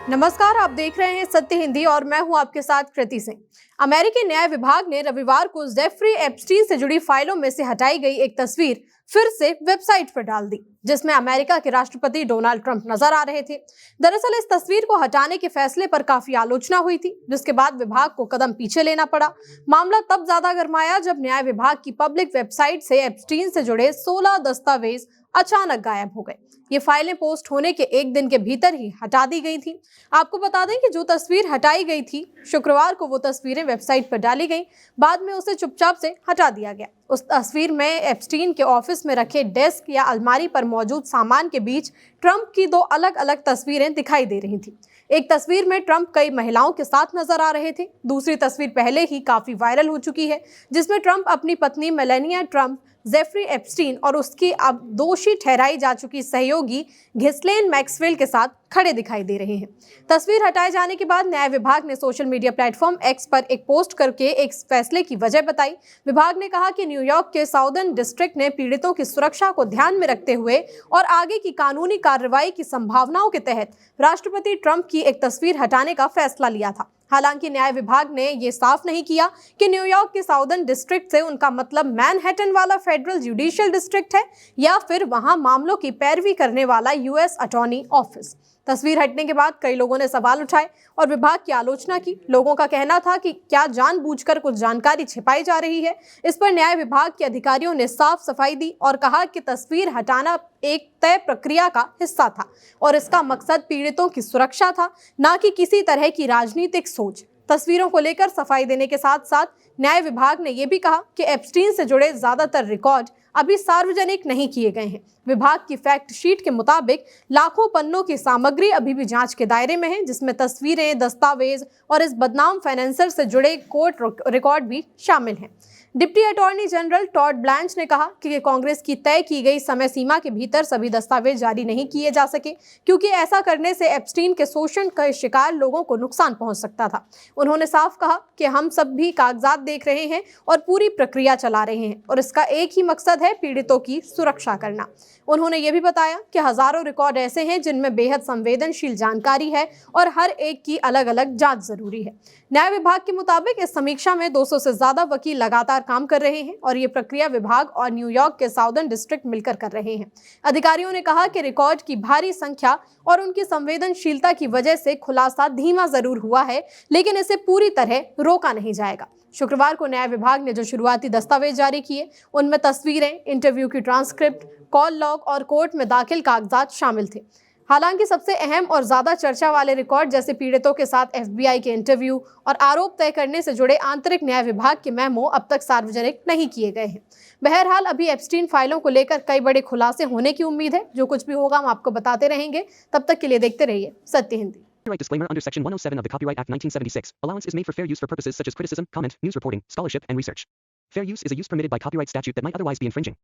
नमस्कार, आप देख रहे हैं सत्य हिंदी और मैं हूं आपके साथ कृति सिंह। अमेरिकी न्याय विभाग ने रविवार को जेफरी एप्स्टीन से जुड़ी फाइलों में से हटाई गई एक तस्वीर फिर से वेबसाइट पर डाल दी, जिसमें अमेरिका के राष्ट्रपति डोनाल्ड ट्रंप नजर आ रहे थे। दरअसल इस तस्वीर को हटाने के फैसले पर काफी आलोचना हुई थी, जिसके बाद विभाग को कदम पीछे लेना पड़ा। मामला तब ज्यादा गर्माया जब न्याय विभाग की पब्लिक वेबसाइट से एप्स्टीन से जुड़े 16 दस्तावेज अचानक गायब हो गए। ये फाइलें पोस्ट होने के एक दिन के भीतर ही हटा दी गई थी। आपको बता दें कि जो तस्वीर हटाई गई थी, शुक्रवार को वो तस्वीरें वेबसाइट पर डाली गई। बाद में उसे चुपचाप से हटा दिया गया। उस तस्वीर में एप्स्टीन के ऑफिस में रखे डेस्क या अलमारी पर मौजूद सामान के बीच ट्रंप की 2 अलग अलग तस्वीरें दिखाई दे रही थी। एक तस्वीर में ट्रंप कई महिलाओं के साथ नजर आ रहे थे। दूसरी तस्वीर पहले ही काफी वायरल हो चुकी है, जिसमें ट्रंप अपनी पत्नी मेलानिया ट्रंप, जेफरी एप्स्टीन और उसकी अब दोषी ठहराई जा चुकी सहयोगी घिस्लेन मैक्सवेल के साथ खड़े दिखाई दे रहे हैं। तस्वीर हटाए जाने के बाद न्याय विभाग ने सोशल मीडिया प्लेटफॉर्म एक्स पर एक पोस्ट करके एक फैसले की वजह बताई। विभाग ने कहा कि न्यूयॉर्क के साउदर्न डिस्ट्रिक्ट ने पीड़ितों की सुरक्षा को ध्यान में रखते हुए और आगे की कानूनी कार्रवाई की संभावनाओं के तहत राष्ट्रपति ट्रंप की एक तस्वीर हटाने का फैसला लिया था। हालांकि न्याय विभाग ने यह साफ नहीं किया कि न्यूयॉर्क के साउदर्न डिस्ट्रिक्ट से उनका मतलब मैनहट्टन वाला फेडरल जुडिशियल डिस्ट्रिक्ट है या फिर वहां मामलों की पैरवी करने वाला यूएस अटॉर्नी ऑफिस। तस्वीर हटने के बाद कई लोगों ने सवाल उठाए और विभाग की आलोचना की। लोगों का कहना था कि क्या जानबूझकर कुछ जानकारी छिपाई जा रही है। इस पर न्याय विभाग के अधिकारियों ने साफ सफाई दी और कहा कि तस्वीर हटाना एक तय प्रक्रिया का हिस्सा था और इसका मकसद पीड़ितों की सुरक्षा था, न कि किसी तरह की राजनीतिक सोच। तस्वीरों को लेकर सफाई देने के साथ साथ न्याय विभाग ने यह भी कहा कि एप्स्टीन से जुड़े ज्यादातर रिकॉर्ड अभी सार्वजनिक नहीं किए गए हैं। विभाग की फैक्ट शीट के मुताबिक लाखों पन्नों की सामग्री अभी भी जांच के दायरे में है, जिसमें तस्वीरें, दस्तावेज और इस बदनाम फाइनेंसर से जुड़े कोर्ट रिकॉर्ड भी शामिल हैं। Deputy attorney general Todd Blanche ने कहा कि कांग्रेस की तय की गई समय सीमा के भीतर सभी दस्तावेज जारी नहीं किए जा सके, क्योंकि ऐसा करने से एप्स्टीन के शोषण के शिकार लोगों को नुकसान पहुंच सकता था। उन्होंने साफ कहा कि हम सब भी कागजात देख रहे हैं और पूरी प्रक्रिया चला रहे हैं और इसका एक ही मकसद है, पीड़ितों की सुरक्षा करना। उन्होंने ये भी बताया कि हजारों रिकॉर्ड ऐसे हैं जिनमें बेहद संवेदनशील जानकारी है और हर एक की अलग अलग जांच जरूरी है। न्याय विभाग के मुताबिक इस समीक्षा में 200 से ज्यादा वकील लगातार काम कर रहे हैं और ये प्रक्रिया विभाग और न्यूयॉर्क के साउदर्न डिस्ट्रिक्ट मिलकर कर रहे हैं। अधिकारियों ने कहा कि रिकॉर्ड की भारी संख्या और उनकी संवेदनशीलता की वजह से खुलासा धीमा जरूर हुआ है, लेकिन इसे पूरी तरह रोका नहीं जाएगा। शुक्रवार को न्याय विभाग ने जो शुरुआती दस्तावेज जारी किए, उनमें तस्वीरें, इंटरव्यू की ट्रांसक्रिप्ट, कॉल लॉग और कोर्ट में दाखिल कागजात शामिल थे। हालांकि सबसे अहम और ज्यादा चर्चा वाले रिकॉर्ड जैसे पीड़ितों के साथ एफबीआई के इंटरव्यू और आरोप तय करने से जुड़े आंतरिक न्याय विभाग के मेमो अब तक सार्वजनिक नहीं किए गए हैं। बहरहाल अभी एप्स्टीन फाइलों को लेकर कई बड़े खुलासे होने की उम्मीद है। जो कुछ भी होगा हम आपको बताते रहेंगे। तब तक के लिए देखते रहिए सत्य Hindi. Copyright disclaimer under Section 107 of the Copyright Act 1976. Allowance is made for fair use for purposes such as criticism, comment, news reporting, scholarship, and research. Fair use is a use permitted by copyright statute that might otherwise be infringing.